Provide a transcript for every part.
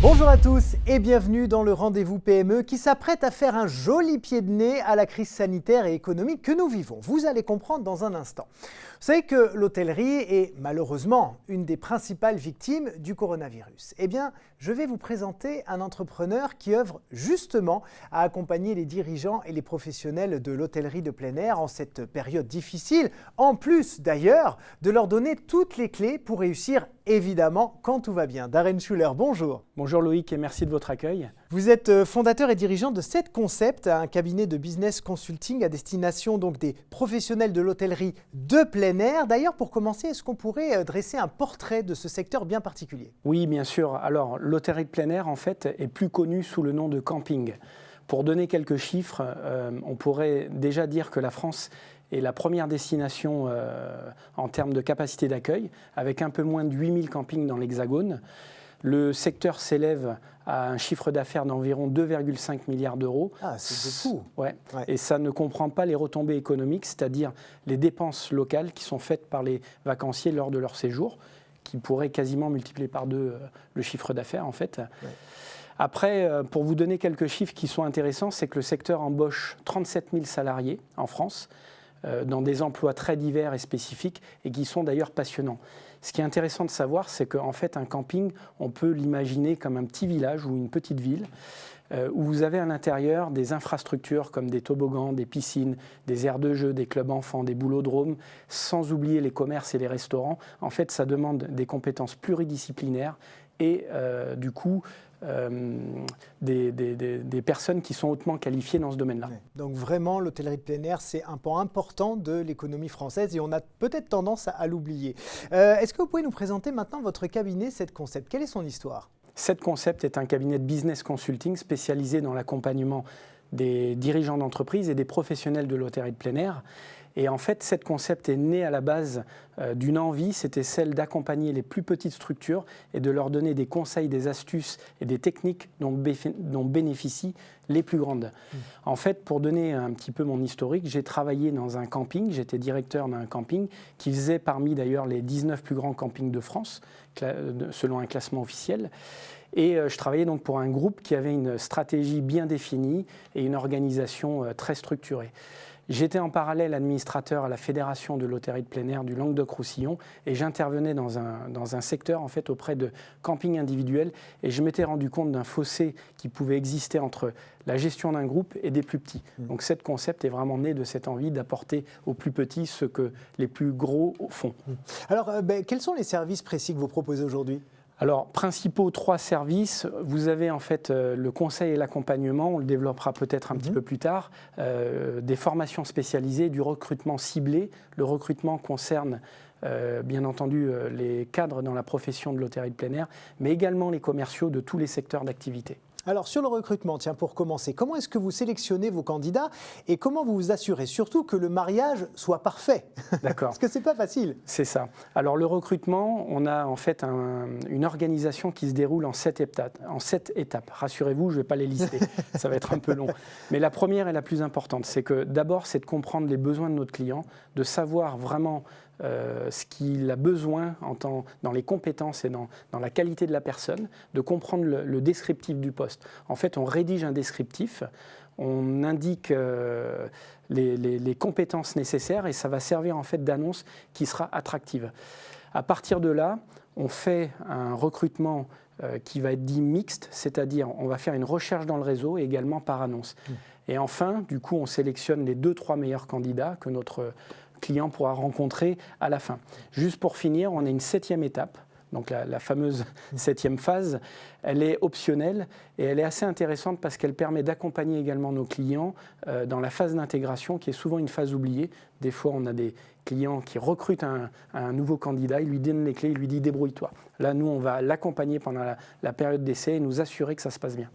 Bonjour à tous et bienvenue dans le Rendez-vous PME qui s'apprête à faire un joli pied de nez à la crise sanitaire et économique que nous vivons. Vous allez comprendre dans un instant. Vous savez que l'hôtellerie est malheureusement une des principales victimes du coronavirus. Eh bien, je vais vous présenter un entrepreneur qui œuvre justement à accompagner les dirigeants et les professionnels de l'hôtellerie de plein air en cette période difficile, en plus d'ailleurs de leur donner toutes les clés pour réussir évidemment quand tout va bien. Darren Schuller, bonjour. Bonjour Loïc et merci de votre accueil. Vous êtes fondateur et dirigeant de Set Concept, un cabinet de business consulting à destination donc des professionnels de l'hôtellerie de plein air. D'ailleurs, pour commencer, est-ce qu'on pourrait dresser un portrait de ce secteur bien particulier ? Oui, bien sûr. Alors, l'hôtellerie de plein air, en fait, est plus connue sous le nom de camping. Pour donner quelques chiffres, on pourrait déjà dire que la France est la première destination en termes de capacité d'accueil, avec un peu moins de 8000 campings dans l'Hexagone. Le secteur s'élève à un chiffre d'affaires d'environ 2,5 milliards d'euros. Ah, c'est beaucoup. Ouais. Et ça ne comprend pas les retombées économiques, c'est-à-dire les dépenses locales qui sont faites par les vacanciers lors de leur séjour, qui pourraient quasiment multiplier par deux le chiffre d'affaires en fait. Ouais. Après, pour vous donner quelques chiffres qui sont intéressants, c'est que le secteur embauche 37 000 salariés en France, dans des emplois très divers et spécifiques, et qui sont d'ailleurs passionnants. Ce qui est intéressant de savoir, c'est qu'en fait, un camping, on peut l'imaginer comme un petit village ou une petite ville, où vous avez à l'intérieur des infrastructures comme des toboggans, des piscines, des aires de jeu, des clubs enfants, des boulodromes, sans oublier les commerces et les restaurants. En fait, ça demande des compétences pluridisciplinaires et du coup, des personnes qui sont hautement qualifiées dans ce domaine-là. Ouais. Donc vraiment, l'hôtellerie de plein air, c'est un pan important de l'économie française et on a peut-être tendance à l'oublier. Est-ce que vous pouvez nous présenter maintenant votre cabinet Set Concept ? Quelle est son histoire ? Set Concept est un cabinet de business consulting spécialisé dans l'accompagnement des dirigeants d'entreprise et des professionnels de l'hôtellerie de plein air. Et en fait, Set Concept est né à la base d'une envie, c'était celle d'accompagner les plus petites structures et de leur donner des conseils, des astuces et des techniques dont bénéficient les plus grandes. En fait, pour donner un petit peu mon historique, j'ai travaillé dans un camping, j'étais directeur d'un camping qui faisait parmi d'ailleurs les 19 plus grands campings de France, selon un classement officiel. Et je travaillais donc pour un groupe qui avait une stratégie bien définie et une organisation très structurée. J'étais en parallèle administrateur à la Fédération de l'hôtellerie de plein air du Languedoc-Roussillon et j'intervenais dans un secteur en fait auprès de campings individuels et je m'étais rendu compte d'un fossé qui pouvait exister entre la gestion d'un groupe et des plus petits. Donc Set Concept est vraiment né de cette envie d'apporter aux plus petits ce que les plus gros font. Alors, quels sont les services précis que vous proposez aujourd'hui ? Alors, principaux 3 services, vous avez en fait le conseil et l'accompagnement, on le développera peut-être un petit peu plus tard, des formations spécialisées, du recrutement ciblé. Le recrutement concerne bien entendu les cadres dans la profession de l'hôtellerie de plein air, mais également les commerciaux de tous les secteurs d'activité. Alors sur le recrutement, tiens, pour commencer, comment est-ce que vous sélectionnez vos candidats et comment vous vous assurez surtout que le mariage soit parfait ? D'accord. Parce que c'est pas facile. C'est ça. Alors le recrutement, on a en fait une organisation qui se déroule en 7 étapes. Rassurez-vous, je ne vais pas les lister, ça va être un peu long. Mais la première et la plus importante, c'est que d'abord, c'est de comprendre les besoins de notre client, de savoir vraiment ce qu'il a besoin dans les compétences et dans la qualité de la personne, de comprendre le descriptif du poste. En fait, on rédige un descriptif, on indique les compétences nécessaires et ça va servir en fait d'annonce qui sera attractive. À partir de là, on fait un recrutement qui va être dit mixte, c'est-à-dire on va faire une recherche dans le réseau et également par annonce. Et enfin, du coup, on sélectionne les 2-3 meilleurs candidats que notre client pourra rencontrer à la fin. Juste pour finir, on a une 7e étape, donc la fameuse 7e phase. Elle est optionnelle et elle est assez intéressante parce qu'elle permet d'accompagner également nos clients dans la phase d'intégration qui est souvent une phase oubliée. Des fois, on a des clients qui recrutent un nouveau candidat, il lui donne les clés, il lui dit « débrouille-toi ». Là, nous, on va l'accompagner pendant la période d'essai et nous assurer que ça se passe bien.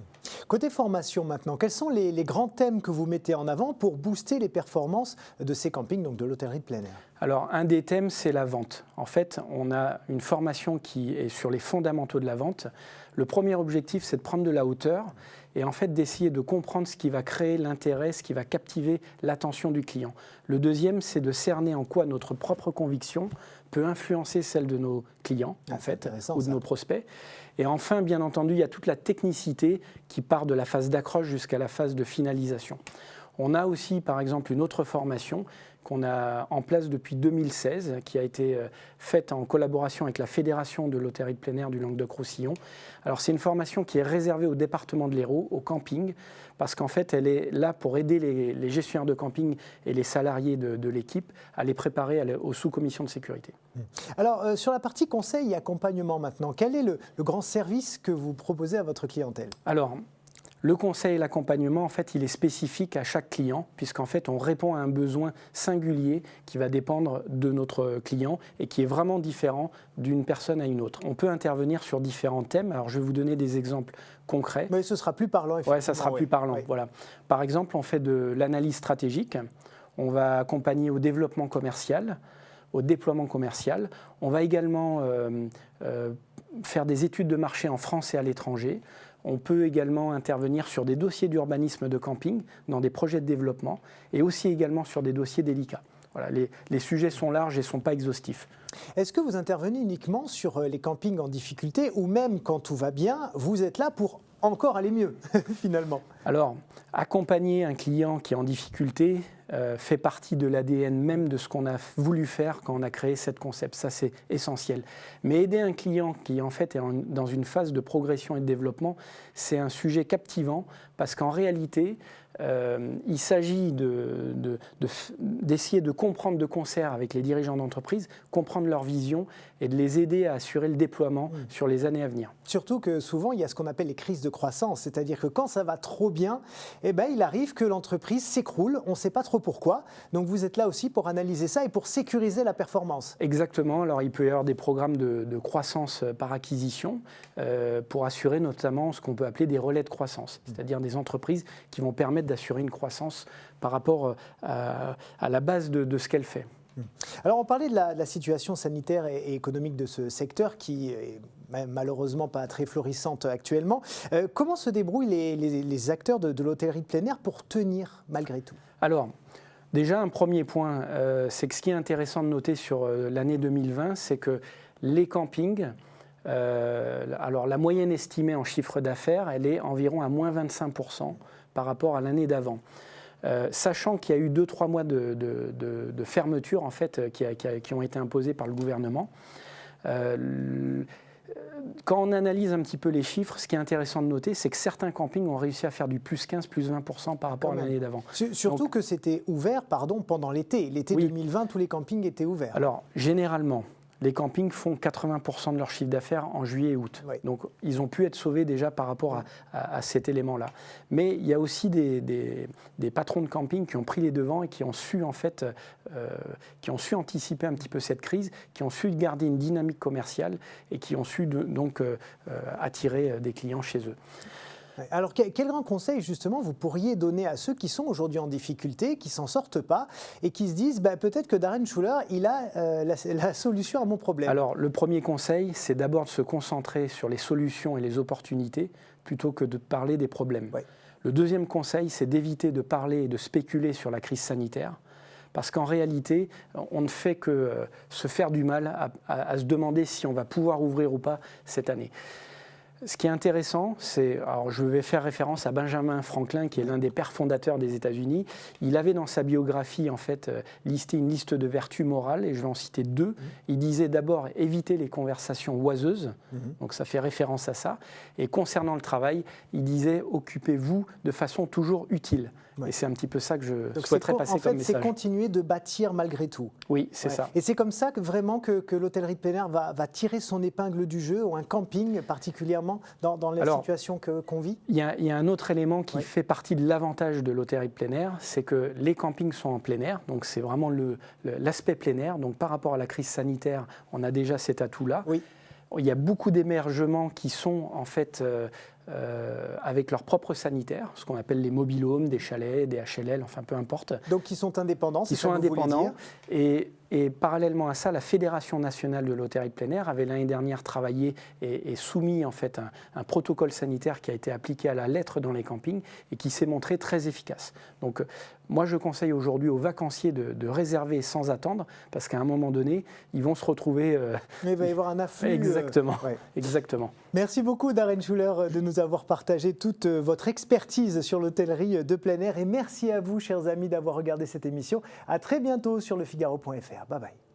Côté formation maintenant, quels sont les grands thèmes que vous mettez en avant pour booster les performances de ces campings, donc de l'hôtellerie de plein air ? Alors, un des thèmes, c'est la vente. En fait, on a une formation qui est sur les fondamentaux de la vente. Le premier objectif, c'est de prendre de la hauteur et en fait d'essayer de comprendre ce qui va créer l'intérêt, ce qui va captiver l'attention du client. Le deuxième, c'est de cerner en quoi notre propre conviction peut influencer celle de nos clients, en fait, ou de nos prospects. Et enfin, bien entendu, il y a toute la technicité qui part de la phase d'accroche jusqu'à la phase de finalisation. On a aussi, par exemple, une autre formation qu'on a en place depuis 2016, qui a été faite en collaboration avec la Fédération de l'hôtellerie de plein air du Languedoc-Roussillon. Alors, c'est une formation qui est réservée au département de l'Hérault, au camping, parce qu'en fait, elle est là pour aider les gestionnaires de camping et les salariés de l'équipe à les préparer aux sous-commissions de sécurité. Alors, sur la partie conseil et accompagnement maintenant, quel est le grand service que vous proposez à votre clientèle? Alors, le conseil et l'accompagnement, en fait, il est spécifique à chaque client, puisqu'en fait, on répond à un besoin singulier qui va dépendre de notre client et qui est vraiment différent d'une personne à une autre. On peut intervenir sur différents thèmes. Alors, je vais vous donner des exemples concrets. Mais ce sera plus parlant, effectivement. Oui, ça sera plus parlant. Oui. Voilà. Par exemple, on fait de l'analyse stratégique. On va accompagner au développement commercial, au déploiement commercial. On va également faire des études de marché en France et à l'étranger. On peut également intervenir sur des dossiers d'urbanisme de camping, dans des projets de développement, et aussi également sur des dossiers délicats. Voilà, les sujets sont larges et ne sont pas exhaustifs. Est-ce que vous intervenez uniquement sur les campings en difficulté, ou même quand tout va bien, vous êtes là pour encore aller mieux, finalement? Alors, accompagner un client qui est en difficulté fait partie de l'ADN même de ce qu'on a voulu faire quand on a créé cette concept. Ça, c'est essentiel. Mais aider un client qui, en fait, est dans une phase de progression et de développement, c'est un sujet captivant parce qu'en réalité, il s'agit d'essayer de comprendre de concert avec les dirigeants d'entreprise, comprendre leur vision et de les aider à assurer le déploiement sur les années à venir. Surtout que souvent, il y a ce qu'on appelle les crises de croissance, c'est-à-dire que quand ça va trop bien, eh ben, il arrive que l'entreprise s'écroule, on ne sait pas trop pourquoi. Donc vous êtes là aussi pour analyser ça et pour sécuriser la performance. Exactement. Alors il peut y avoir des programmes de croissance par acquisition pour assurer notamment ce qu'on peut appeler des relais de croissance, c'est-à-dire des entreprises qui vont permettre d'assurer une croissance par rapport à la base de ce qu'elle fait. Alors on parlait de la situation sanitaire et économique de ce secteur qui est malheureusement pas très florissante actuellement. Comment se débrouillent les acteurs de l'hôtellerie de plein air pour tenir malgré tout? Alors, déjà un premier point, c'est que ce qui est intéressant de noter sur l'année 2020, c'est que les campings, alors la moyenne estimée en chiffre d'affaires, elle est environ à moins 25% par rapport à l'année d'avant. Sachant qu'il y a eu 2-3 mois de fermeture en fait, qui ont été imposés par le gouvernement. Quand on analyse un petit peu les chiffres, ce qui est intéressant de noter, c'est que certains campings ont réussi à faire du plus 15, plus 20% par rapport à l'année d'avant. Surtout donc, que c'était ouvert pendant l'été. L'été 2020, tous les campings étaient ouverts. Alors, généralement, les campings font 80% de leur chiffre d'affaires en juillet et août. Oui. Donc, ils ont pu être sauvés déjà par rapport à cet élément-là. Mais il y a aussi des patrons de camping qui ont pris les devants et qui ont su, en fait, qui ont su anticiper un petit peu cette crise, qui ont su garder une dynamique commerciale et qui ont su donc attirer des clients chez eux. Alors, quel grand conseil, justement, vous pourriez donner à ceux qui sont aujourd'hui en difficulté, qui ne s'en sortent pas et qui se disent peut-être que Darren Schuller, il a la solution à mon problème? Alors, le premier conseil, c'est d'abord de se concentrer sur les solutions et les opportunités plutôt que de parler des problèmes. Oui. Le deuxième conseil, c'est d'éviter de parler et de spéculer sur la crise sanitaire. Parce qu'en réalité, on ne fait que se faire du mal à se demander si on va pouvoir ouvrir ou pas cette année. Ce qui est intéressant, alors je vais faire référence à Benjamin Franklin, qui est l'un des pères fondateurs des États-Unis. Il avait dans sa biographie en fait listé une liste de vertus morales, et je vais en citer 2. Il disait d'abord éviter les conversations oiseuses, donc ça fait référence à ça. Et concernant le travail, il disait occupez-vous de façon toujours utile. Ouais. Et c'est un petit peu ça que je souhaiterais passer comme message. C'est continuer de bâtir malgré tout. Oui, c'est ça. Et c'est comme ça que vraiment que l'hôtellerie de plein air va tirer son épingle du jeu, ou un camping particulièrement dans la situation qu'on vit? Il y a un autre élément qui fait partie de l'avantage de l'hôtellerie de plein air, c'est que les campings sont en plein air, donc c'est vraiment l'aspect plein air. Donc par rapport à la crise sanitaire, on a déjà cet atout-là. Oui. Il y a beaucoup d'émergements qui sont en fait avec leurs propres sanitaires, ce qu'on appelle les mobil-homes, des chalets, des HLL, enfin peu importe. Donc qui sont indépendants, c'est ça que vous voulez dire. Et Et parallèlement à ça, la Fédération nationale de l'hôtellerie de plein air avait l'année dernière travaillé et soumis en fait un protocole sanitaire qui a été appliqué à la lettre dans les campings et qui s'est montré très efficace. Donc moi je conseille aujourd'hui aux vacanciers de réserver sans attendre parce qu'à un moment donné, ils vont se retrouver... Mais il va y avoir un afflux. Exactement, ouais. exactement. Merci beaucoup Darren Schuller de nous avoir partagé toute votre expertise sur l'hôtellerie de plein air et merci à vous chers amis d'avoir regardé cette émission. À très bientôt sur lefigaro.fr. Bye bye.